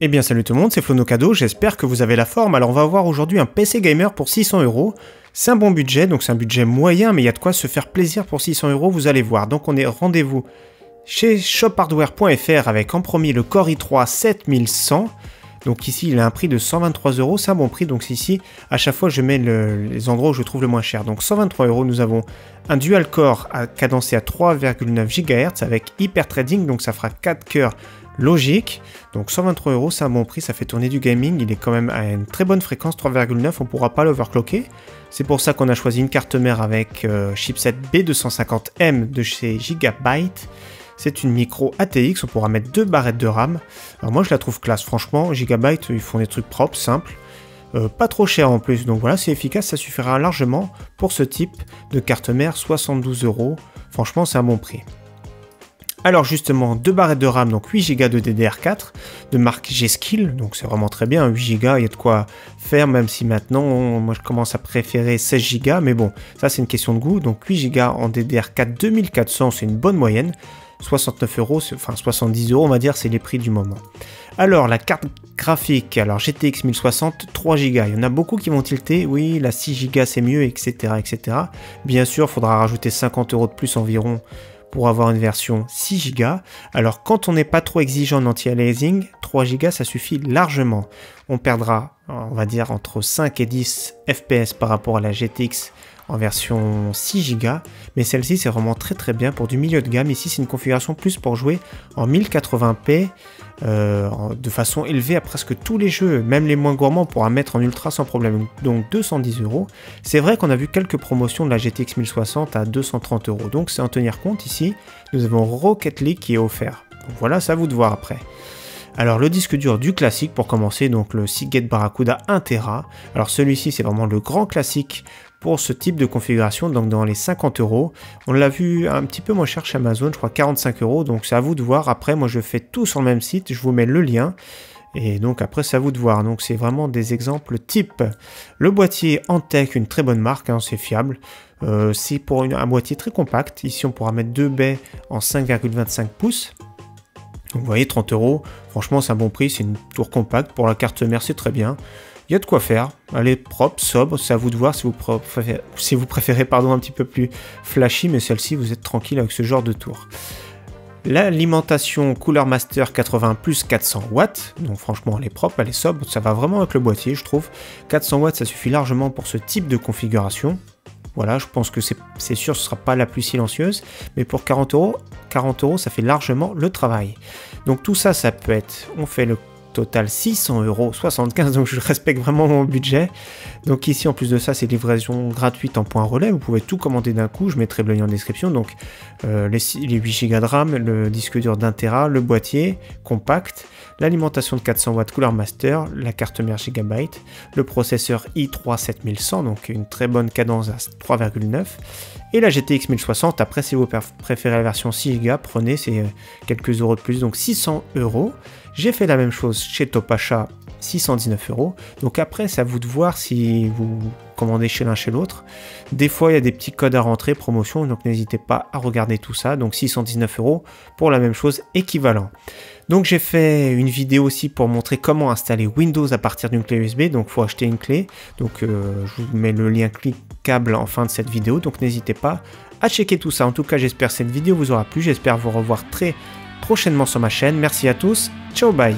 Eh bien salut tout le monde, c'est Flo Nocado, j'espère que vous avez la forme. Alors on va voir aujourd'hui un PC gamer pour 600 €. C'est un bon budget, donc c'est un budget moyen, mais il y a de quoi se faire plaisir pour 600 €, vous allez voir. Donc on est rendez-vous chez shophardware.fr avec en premier le Core i3 7100. Donc ici il a un prix de 123 €, c'est un bon prix, donc ici à chaque fois je mets les endroits où je trouve le moins cher. Donc 123 €, nous avons un dual core cadencé à 3,9 GHz avec hyper trading, donc ça fera 4 cœurs logique. Donc 123 €, c'est un bon prix, ça fait tourner du gaming, il est quand même à une très bonne fréquence, 3,9, on ne pourra pas l'overclocker. C'est pour ça qu'on a choisi une carte mère avec chipset B250M de chez Gigabyte. C'est une micro ATX, on pourra mettre 2 barrettes de RAM. Alors moi je la trouve classe, franchement, Gigabyte, ils font des trucs propres, simples. Pas trop cher en plus, donc voilà, c'est efficace, ça suffira largement pour ce type de carte mère, 72 €. Franchement, c'est un bon prix. Alors justement, 2 barrettes de RAM, donc 8 Go de DDR4, de marque G-Skill, donc c'est vraiment très bien, 8 Go, il y a de quoi faire, même si maintenant, moi je commence à préférer 16 Go, mais bon, ça c'est une question de goût, donc 8 Go en DDR4 2400, c'est une bonne moyenne, 69 €, enfin 70 € on va dire, c'est les prix du moment. Alors la carte graphique, alors GTX 1060, 3 Go, il y en a beaucoup qui vont tilter, oui, la 6 Go c'est mieux, etc., etc. Bien sûr, il faudra rajouter 50 € de plus environ, pour avoir une version 6 Go. Alors quand on n'est pas trop exigeant en anti-aliasing, 3 Go ça suffit largement. On perdra, on va dire, entre 5 et 10 FPS par rapport à la GTX en version 6 Go, mais celle-ci c'est vraiment très bien pour du milieu de gamme. Ici c'est une configuration plus pour jouer en 1080p de façon élevée à presque tous les jeux, même les moins gourmands on pourra mettre en ultra sans problème, donc 210 €. C'est vrai qu'on a vu quelques promotions de la GTX 1060 à 230 €, donc c'est à en tenir compte. Ici nous avons Rocket League qui est offert, donc voilà, c'est à vous de voir après. Alors le disque dur du classique pour commencer, donc le Seagate Barracuda 1 Tera. Alors celui-ci c'est vraiment le grand classique pour ce type de configuration, donc dans les 50 €. On l'a vu un petit peu moins cher chez Amazon, je crois 45 €, donc c'est à vous de voir. Après moi je fais tout sur le même site, je vous mets le lien. Et donc après c'est à vous de voir, donc c'est vraiment des exemples type. Le boîtier Antec, une très bonne marque, hein, c'est fiable. C'est pour un boîtier très compact, ici on pourra mettre 2 baies en 5,25 pouces. Donc vous voyez 30 €, franchement c'est un bon prix, c'est une tour compacte, pour la carte mère c'est très bien. Il y a de quoi faire, elle est propre, sobre, c'est à vous de voir si vous préférez un petit peu plus flashy, mais celle-ci vous êtes tranquille avec ce genre de tour. L'alimentation Cooler Master 80 plus 400 watts, donc franchement elle est propre, elle est sobre, ça va vraiment avec le boîtier je trouve. 400 watts ça suffit largement pour ce type de configuration. Voilà, je pense que c'est sûr, ce ne sera pas la plus silencieuse, mais pour 40 €, ça fait largement le travail. Donc tout ça, ça peut être, on fait le total 600 €, 75, donc je respecte vraiment mon budget. Donc ici, en plus de ça, c'est livraison gratuite en point relais, vous pouvez tout commander d'un coup, je mettrai le lien en description. Donc les 8 Go de RAM, le disque dur d'1 Tera, le boîtier compact, l'alimentation de 400 watts Cooler Master, la carte mère Gigabyte, le processeur i3 7100, donc une très bonne cadence à 3,9, et la GTX 1060. Après, si vous préférez la version 6 Go, prenez, c'est quelques euros de plus, donc 600 €. J'ai fait la même chose chez Topachat, 619 €. Donc après, c'est à vous de voir si vous commandez chez l'un chez l'autre. Des fois, il y a des petits codes à rentrer, promotion, donc n'hésitez pas à regarder tout ça. Donc 619 € pour la même chose, équivalent. Donc j'ai fait une vidéo aussi pour montrer comment installer Windows à partir d'une clé USB. Donc il faut acheter une clé. Donc je vous mets le lien cliquable en fin de cette vidéo. Donc n'hésitez pas à checker tout ça. En tout cas, j'espère que cette vidéo vous aura plu. J'espère vous revoir très prochainement sur ma chaîne. Merci à tous. Ciao, bye.